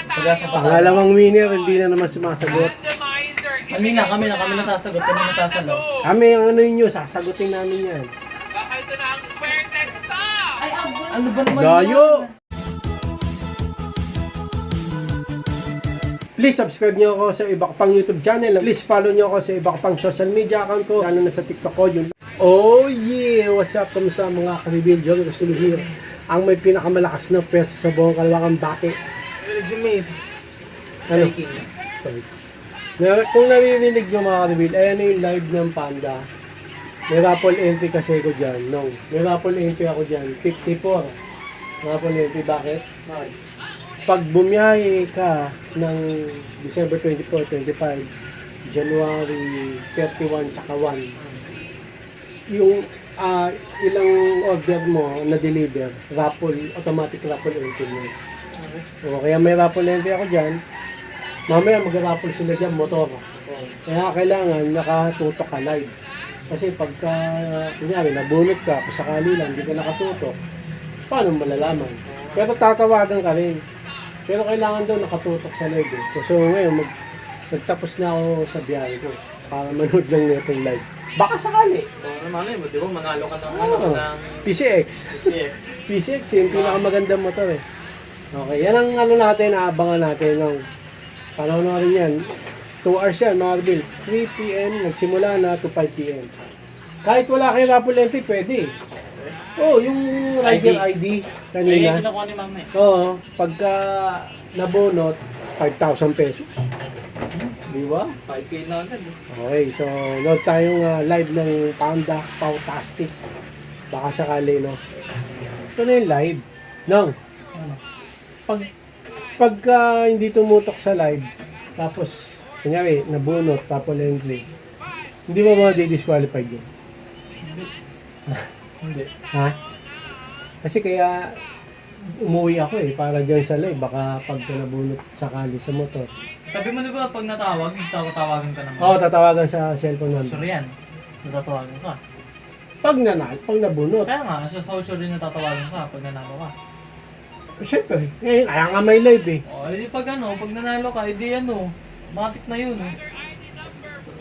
Pangalawang winner, hindi na naman sumasagot. Kami na sasagot. Kami na sasagot. Kami ang ano yun, sasagutin namin yan. Baka ito na ang swerte sta! Ano ba naman Gayo! yan? Please subscribe nyo ako sa iba ko pang YouTube channel. Please follow nyo ako sa iba ko pang social media account ko. Lalo na sa TikTok ko. Yun. Oh yeah! What's up? Kamusta mga ka-reveal? John Rosino here. Ang may pinakamalakas na pwersa sa buong kalawakang baki. Resume. Ano? Striking. Kung naririnig nyo mga ka-reveal, ayan yung live ng Panda. May raffle entry kasi ko dyan. No. May raffle entry ako dyan. 54. Raffle entry. Bakit? Pag bumiyahe ka ng December 24, 25, January 31, tsaka 1, yung ilang order mo na deliver, automatic raffle entry mo. So, kaya may raffle entry ako dyan. Mamaya mag-raffle sila dyan, motor. Kaya kailangan nakatutok ka live. Kasi pagka, kunyari, nabunot ka, kung sakali lang, hindi ka nakatutok, paano malalaman? Pero tatawagan ka rin. Pero kailangan daw nakatutok sa live eh. So ngayon, nagtapos na ako sa biyahe ko para manood lang netong live. Baka sakali. Oo, malay mo, di ba? Manalo ka ng PCX. PCX yung pinakamagandang motor eh. Okay, yan ang ano natin, aabangan natin ng panahon na rin yan. 2 hours yan, mga Bill. 3 p.m. nagsimula na to 5 p.m. Kahit wala kayo raffle entry, pwede. Oh, yung rider ID kanina. Ay, kinukuha ni mama eh. Oo, pagka nabunot, 5,000 pesos. Di ba? 5K na agad eh. Okay, so load tayong live ng Panda Pautastic. Baka sakali, no? Ito na yung live. Nang, pagka hindi tumutok sa live, tapos, kunyari, nabunot, tapos entry, hindi mo ma-disqualified yun. Hindi. Ha? Kasi kaya umuwi ako eh, para dyan sa live. Baka pagka nabunot sakali sa motor. Sabi mo di ba pag natawag, tatawagan ka naman? Oo, tatawagan sa cellphone number. Sorry yan. Natatawagan ka. Pag nabunot. Kaya nga, sa social din natatawagan ka pag nanalo ka. Siyempre, kaya nga may live eh. O, edi pag pag nanalo ka, edi matik na yun eh.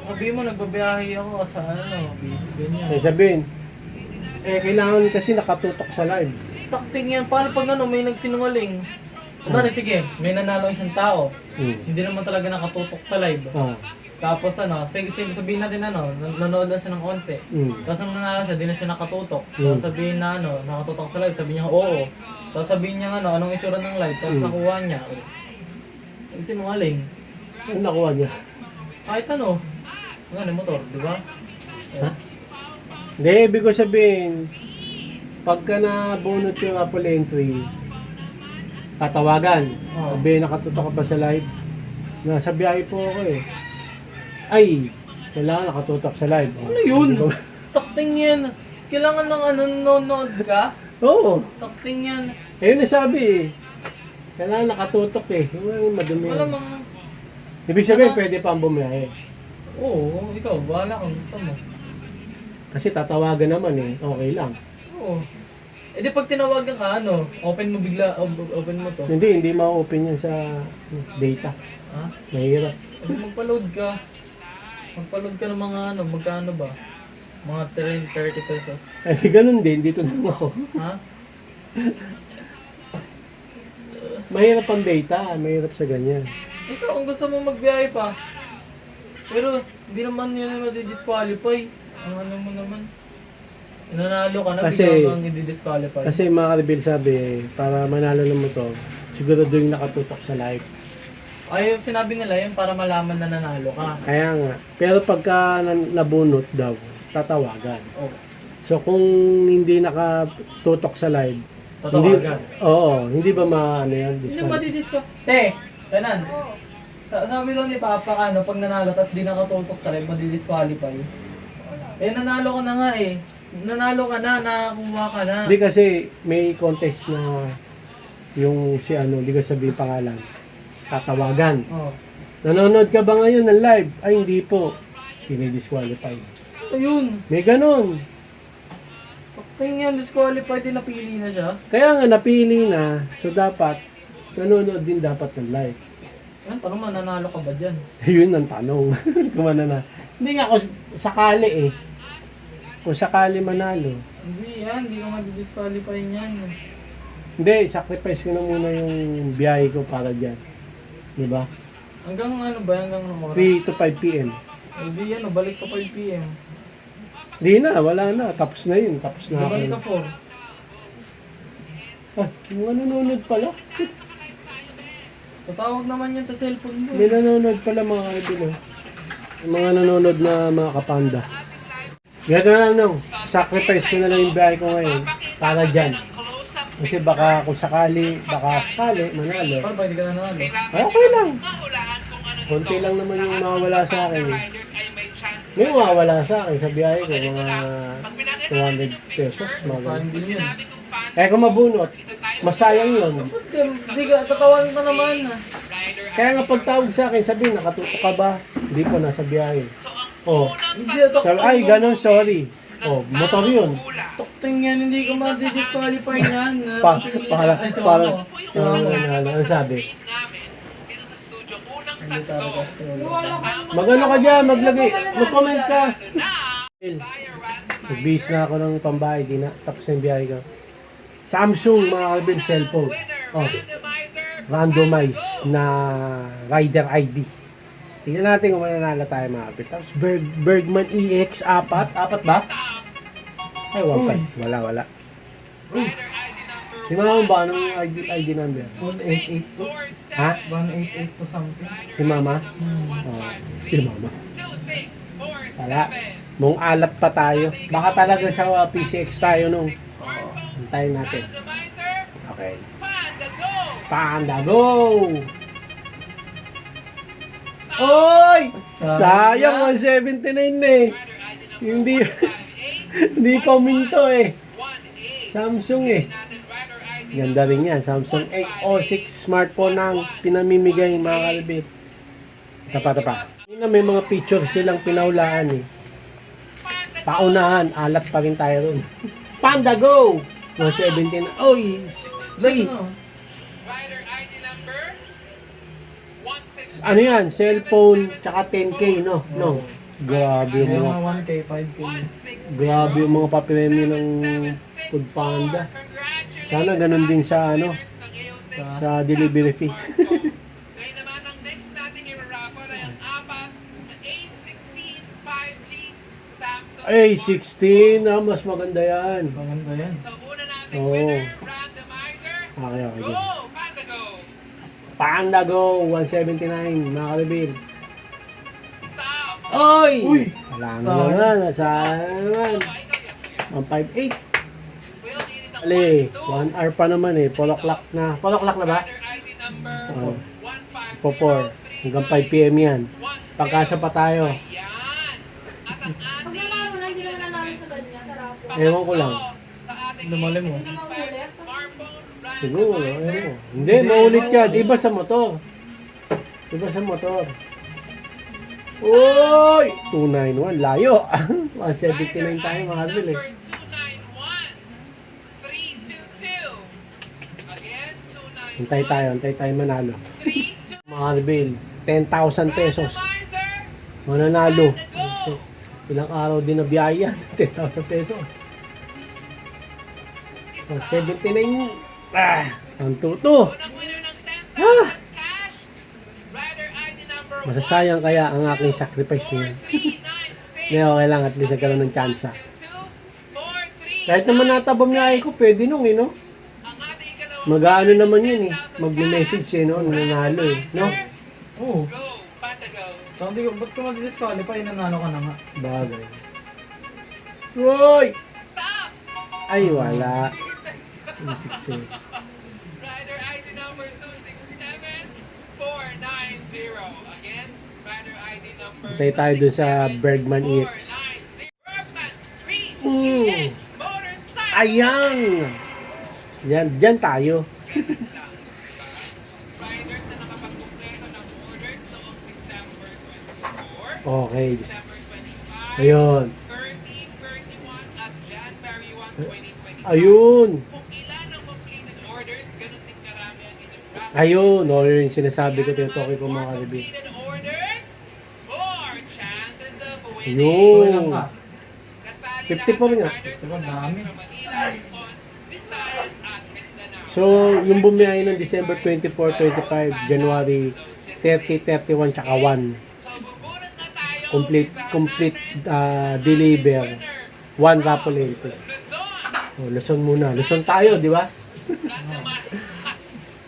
Sabi mo, nagbabiyahe ako sa ganyan. Ay sabihin, kailangan kasi nakatutok sa live. Takting yan, paano pag may nagsinungaling? Sige, may nanalo isang tao. Hindi naman talaga nakatutok sa live. Tapos sabihin natin nanood lang siya ng konti. Tapos nang nanalo siya, di na siya nakatutok. Tapos sabihin na nakatutok sa live, sabihin niya oo. Tapos sabihin niya anong itsura ng live, tapos nakuha niya. Nagsinungaling. Ano nakuha niya? Kahit motor, di ba? Ha? Hindi, ibig ko sabihin, pagka nabunot yung raffle entry, tatawagan. Sabihin, nakatutok ka pa sa live. Nasa biyahe po ako eh. Ay, kailangan nakatutok sa live. Ano yun? Takting yan. Kailangan ng nanonood ka? Oo. Takting yan. Ayun nasabi eh. Kailangan nakatutok eh. Yung madumi. Malamang, Ibig sabihin, pwede pa ang bumiyahe. oo, ikaw, bahala kung gusto mo. Kasi tatawagan naman eh. Okay lang. Oo. E di pag tinawagan ka, open mo bigla, open mo to. Hindi ma-open yan sa data. Ha? Mahirap. E di magpa-load ka. Magpa-load ka ng mga magkano ba? Mga 30 pesos. Ay, ganun din. Dito lang ako. Ha? Mahirap ang data. Mahirap sa ganyan. Ikaw, kung gusto mo magbiyahe pa. Pero, hindi naman yun madi-disqualify. Ang mo naman. Nanalo ka na, bigla kang i-disqualify. Kasi mga ka-reveal sabi, para manalo ng motor, siguro doon nakatutok sa live. Ay, sinabi nila yun para malaman na nanalo ka. Kaya nga. Pero pagka nabunot daw, tatawagan. Oh. So kung hindi nakatutok sa live, Tatawagan. Hindi ba yan? Hindi madi-disqualify. Te, kanan. Sabi daw ni Papa, pag nanalo, tapos di nakatutok sa live, madi-disqualify. Nanalo ka na nga eh. Nanalo ka na, nakakuha ka na. Hindi kasi may contest na yung hindi ko sabihin pangalan. Tatawagan. Oh. Nanonood ka ba ngayon ng live? Ay, hindi po. Dinidisqualify. Ayun. May ganun. Tingnan, disqualified din, napili na siya. Kaya nga napili na. So dapat nanonood din dapat ng live. Yan, parang mananalo ka ba dyan? Yun ang tanong. Kung na. Hindi nga kung sakali eh. Kung sakali manalo. Hindi yan, hindi ka mag-disqualify niyan. Hindi, sacrifice ko na muna yung biyahe ko para dyan. Di ba? Hanggang ano ba? Hanggang anong oras? 3 to 5 p.m. Hindi yan, balik ka 5 p.m. Di na, wala na. Tapos na yun. Tapos na Balik ka ako. 4. Mga nanonood pala. Tatawag naman yan sa cellphone mo. May nanonood pala mga kaibigan. Yung mga nanonood na mga kapanda. Ganito na lang nung. Sacrifice ko na lang yung biyahe ko ngayon. Para dyan. Kasi baka kung sakali, manalo. Para ba hindi ka nanalo? Ay, okay lang. Konti lang naman yung mawawala sa akin. May mawawala sa akin sa biyahe ko. Mga 200 pesos. Mga ganun. Parang din yun. Kaya kung mabunot, masayang yun. Hindi ka, tatawagan ka naman ah. Kaya nga pagtawag sa akin, sabi, nakatutok ka ba? Hindi po, nasa biyahe. Oh, Hindi na sabi, ay, ganun, sorry. Oh, motor yun. Tukting yan, hindi ka ma-disqualify yan. Ano sabi? Magano ka dyan, maglagay, mag-comment ka. Nagbihis na ako ng pambahay, di na, tapos na yung biyahe ko. Samsung, mga kalbin, cellphone. Oh, randomize na rider ID. Tingnan natin kung mananalo tayo mga kalbin. Tapos Bergman EX, apat ba? Ay, wala. Di ba ba anong ID number? 188 po. Ha? 188 po something. Si Mama? Oh, si Mama. Wala. Mong alat pa tayo. Baka talaga sa PCX tayo nung. Antayin natin. Okay. Panda, go! Oy! Sayang, 179 na eh. Hindi paminto eh. Samsung eh. Ganda rin yan. Samsung A06 smartphone ang pinamimigay mga kalbit. Tapa. Hindi na may mga picture silang pinaulaan eh. Paunahan, alat pa rin tayo ron. Panda, go! 117. Oy, 63. Ano yan? Cellphone, tsaka 10K, no? No. Grabe May yung mga, mga 1K, 5K. grabe yung mga papiremi ng Food Panda. Sana ganun din sa ano, sa delivery fee. Ngayon naman, ang next nating i-raffle ay ang apat na A16 5G Samsung. A16, mas maganda yan. Maganda yan. So, una nating Oo. winner, randomizer. Okay. Go, Panda, go! Panda, go! 179, mga kalibin. Stop! Oy! Uy! Wala naman, nasaan naman. Ikaw yan. 158. Will, init ang Ali, 1, 2. 1 hour pa naman eh. 4 o'clock na. 4 o'clock na ba? Rider ID number Oh. 150. Po 4. Hanggang 5 p.m. yan. Pagkasa pa tayo. Yan. At ang Pag ating nanalo na, hindi naman nanalo sa ganyan, sa raffle. Ewan ko lang. sa ating Lumalim mo. A16 5G smartphone Siguro, randomizer. Hindi, maulit yan. Iba sa motor. Iba sa motor. Uy! 291, layo. 179 tayo, mga harbil eh. Number 291-322. Again, 291-322. Antay tayo manalo. Mga harbil, 10,000 pesos. Randomizer. Mananalo. Go. Ilang araw din na biyaya. 10,000 pesos. 79. Ang tuto. Unang winner ng 10,000 Ah! cash. Rider ID number Masasayang kaya ang aking sacrifice niya. 4396. Ngayon, okay lang. At least nagkaroon ng tsansa. 2243. Kahit naman natabang niya ko, pwede nung eh, no? Ang ating ikalawang Mag-ano naman yun eh. Mag-message eh, no? Nanalo eh, no? Oo. Go, Panda, go. So, hindi ko, ba't ka mag-disqualify? Nanalo ka na nga. Bagay. Uy! Stop. Ay, wala. 66. Rider ID number 267490. Again, rider ID number Tayo tayo dun sa Bergman EX. 490. Bergman Street Mm. EX Motorcycle. Ayang! Diyan tayo. Riders na nakapagkumpleto ng orders noong December 24, Okay. December 25, Ayun. 30, 31, at January 1, 2025. Ayun. Kung ilan ang completed orders, ganun din karami ang inyong raffle Ayun, yun yung sinasabi ko, tinutoke ko mga ka-reveal. Completed orders, more chances of winning. Ilan Yun. ka? Kasali 54 lahat ng nga. riders Diba, ng dami. Manila, Luzon, Visayas at Mindanao. So, yung bumiyahe ng December 24, 25, January 30, 31, tsaka 1. So, bubunot na tayo. Complete deliver. 1 raffle entry. Luzon, Oh, Luzon muna. Luzon tayo, di ba? randomizer.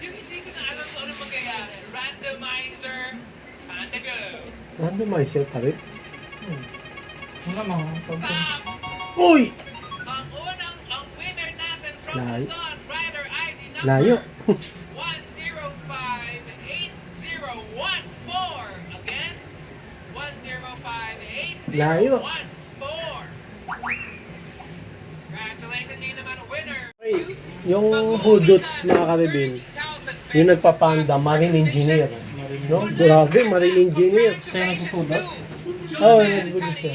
Yung hindi ko na alam kung anong mangyayari. Randomizer, and the go. Randomizer pa rin. Wala mga. Stop. Uy! Ang winner natin from Layo. Luzon, rider ID number Layo. 1058014. Again, 1058014. Layo. Congratulations, yun naman ang winner. Ay, yung Hudots mga ka-reveal, yung nagpapanda, marine engineer. No? Grabe, marine engineer. Sa'yo nagsusulat? Oh, nag-Budots siya.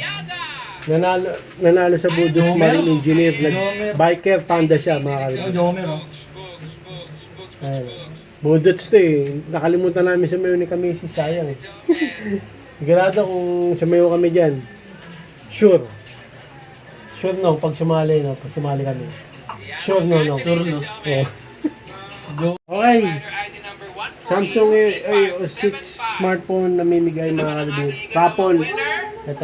Nanalo sa Budots marine engineer. Biker panda siya mga Sa'yo, ka-reveal. Jomer, oh. Ayun. Budots to eh. Nakalimutan namin sumayo ni kami si sayang. Sigurado kung sumayo kami dyan. Sure. Sure no, pag sumali no, pag sumali kami. Sure no, no. Sure loss. Okay. Rider ID number 148. Samsung A06 smartphone namimigay mga kalibig. Rapol. Ito,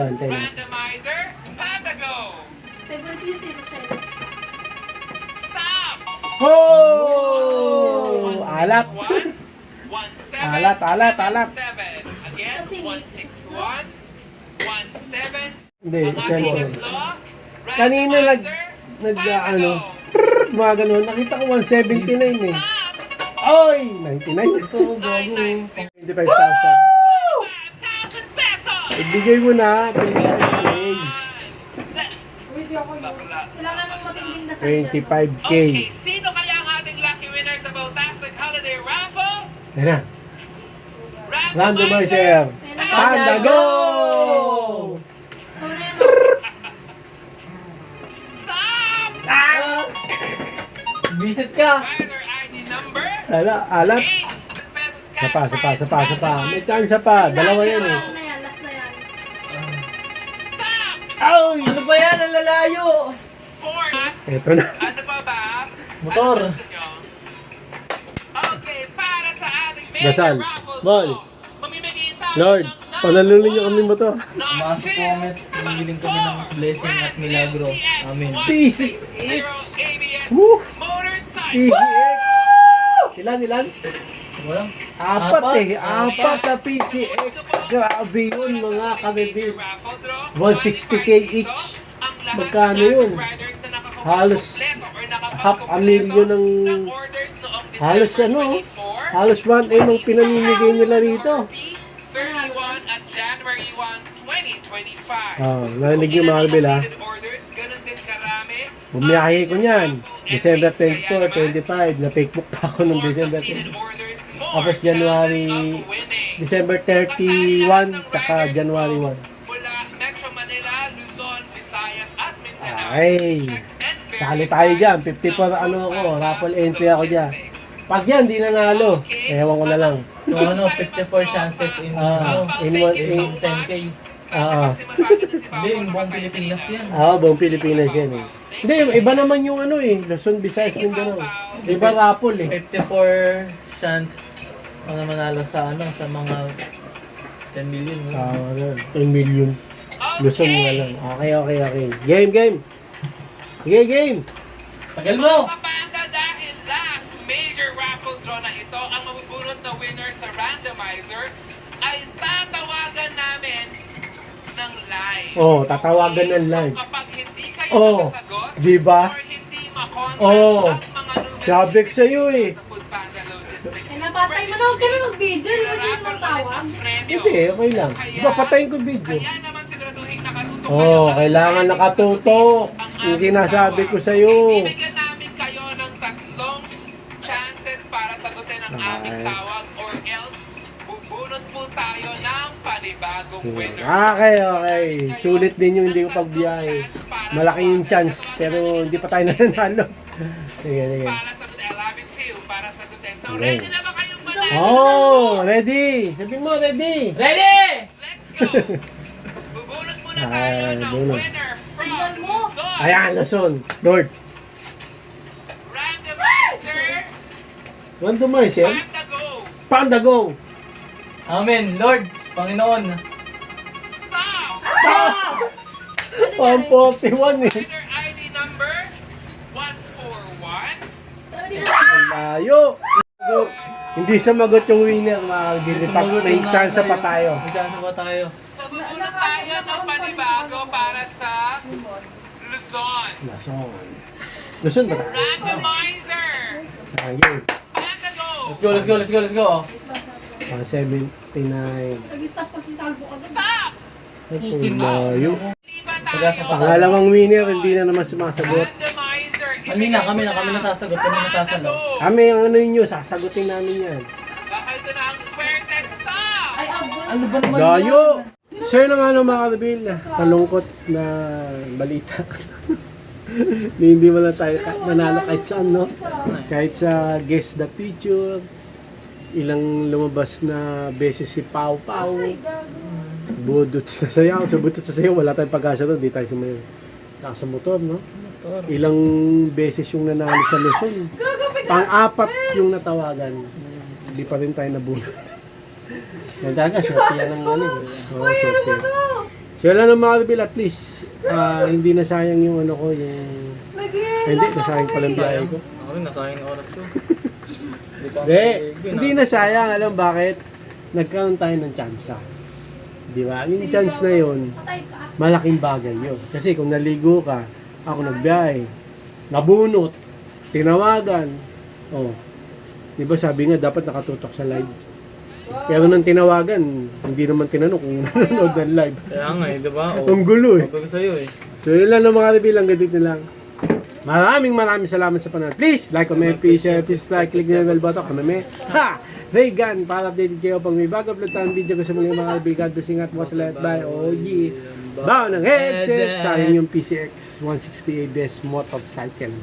antayin. Randomizer, Panda Go. Favorite yung si Rochelle. Stop. Oh! Alat. 1777. Alat, alat, alat. Again, Kasi 161. 17. Hindi, Ang ating siyempre. ikatlo, Kanina randomizer, nag Panda ano, Go. mga ganun. Nakita ko 179 eh. Oy! 99. 25,000. 5,000 pesos. Ibigay mo na. 25K. Uy, di ako yun. Kailangan ng matinding dasal 25K. Okay, sino kaya ang ating lucky winner sa Bautastic Holiday Raffle? Yan na. Randomizer. Panda go! Stop! Visit ka! Rider ID number Alat. 8 pesos Sapa. cash. May chance pa. Dalawa yan eh. Last na yan, last na yan. Stop! Ay! Ano ba yan? Ang lalayo! 4. Ito na. Ano pa ba? Motor. Ano gusto nyo? Okay, para sa ating Dasal. major raffle Ball. draw, mamimigay tayo Lord, ng panalunin niyo kami mo to. Tumaas sa comment. Humiling kami ng blessing at milagro. Amen. PCX. ABS Woo! motorcycle. PCX. Ilan? Wala. Apat eh. Apat na PCX. Grabe yun mga kabibig. 160K each. Magkano yun? Halos half a million ng halos ano, halos 1M ang pinamimigay nila rito. 31 at January 1, 2025. Oh, narinig yung mga kabila. Orders, ganun din karami. Bumiyahe ko niyan. December 24, 25. Na-Facebook pa ako nung December 24. Tapos January, December 31, tsaka January 1. Mula Metro Manila, Luzon, Visayas at Mindanao. Ay, sali tayo dyan. 54 ano ako, raffle entry ako dyan. Pag yan, di nanalo. Ewan ko na lang. So ano, 54 chances in, in in, one- in 10K. Oo. Hindi, yung buong Pilipinas yan. Buong Pilipinas yan eh. Hindi, iba naman yung ano eh. Luzon, Visayas, Mindanao. Iba raffle eh. 54 chance ang manalo sa ano, sa mga 10 million. No? 10 million. Luzon nga lang. Okay. Game. Sige, game. Tagal mo! Kapanda dahil last major raffle draw na ito, ang mabubunot na winner sa randomizer ay tatawagan namin ng live. Oh, tatawagan ng live. So kapag hindi kayo Oh, makasagot, di ba? or hindi makontak Oh, ang mga numero sabi ko sa'yo eh. sa Foodpanda Logistics. Eh, napatay mo na, huwag ka na mag-video. Hindi mo siya ng tawag. Hindi, okay lang. Diba, patayin ko video. Kaya naman siguraduhin nakatutok Oh, kailangan nakatutok. Yung sinasabi ko sa'yo. Bibigyan namin kayo ng 3 chances para sagutin ang aming tawag or else bubunot po tayo ng panibagong winner. Okay. Sulit din yung hindi ko pagbiyahe. Malaki yung chance, pero hindi pa tayo nanalo. Sige. Para sagutin, I love it too, para sagutin. So, Okay. ready na ba kayong Oh, ready! Sabi mo, ready! Ready! Let's go! Bubunot muna tayo ng bunot. winner from Tingnan mo. Luzon. Ayan, Luzon. Lord. Randomizer, Randomizer. Panda Go. Panda go! Amen, Lord, Panginoon. Stop! Ano nangyari? 141 eh. Winner ID number 141. Sana di na. Ang layo. Hindi sumagot yung winner, mga kagilitak. May chance pa tayo. May chance pa tayo. So bubunot tayo ng panibago para sa Luzon. Luzon. Luzon ba tayo? Randomizer, Ayun. Panda Go. Let's go. 179. Nag-stop kasi talbo ka doon. Stop! Ang layo. Liban Pag-asa pa. tayo. Pangalawang winner, hindi na naman sumasagot. Randomizer, Kami na nasasagot. Kami na Panda sasagot. Go. Kami ang ano yun, sasagutin namin yan. Baka ito na ang swerte. Stop! Ay, abot. Ano ba naman Layo! yan? So yun ang ano mga kabil, malungkot na balita. Hindi mo lang tayo manalo kahit saan, no? Kahit sa Guess the Future, ilang lumabas na beses si Pau Pau, Ay, gago. budot sa sayaw. Sa budot sa sayaw, wala tayong pag-asa doon, di tayo sumayaw. Saka sa motor, no? Motor. Ilang beses yung nanalo sa Luzon. Pang-apat yung natawagan. Hindi pa rin tayo nabunot. Nagdaga, swerte yan ang ano. Oo, swerte. So wala na mga kabil, at least, hindi nasayang yung ano ko, yung... Hindi, nasayang pala ang biyahe ko. Ako rin, nasayang yung oras ko. Hindi nasayang, alam bakit? Nagkaroon tayo ng tsansa. Di ba? Yung chance na yun, Patay ka. malaking bagay yun. Kasi kung naligo ka, ako nagbiyahe, nabunot, tinawagan, oh, di ba sabi nga dapat nakatutok sa live. Pero nang tinawagan, hindi naman tinanong kung nanonood ng live. Kaya nga eh, diba? Ang gulo eh. Sabi ko sa'yo eh. So yun lang ng mga kabilang, ganito na lang. Maraming salamat sa panonood. Please, like, comment, please, share, please, like, click na yung bell button, kami. Ha! Reagan, para updated kayo pag may bago upload tayong video ko sa mga kaibigan. God bless, ingat, watch lahat, bye, OG. Bao ng headset, sayang yung PCX 168 best motorcycle.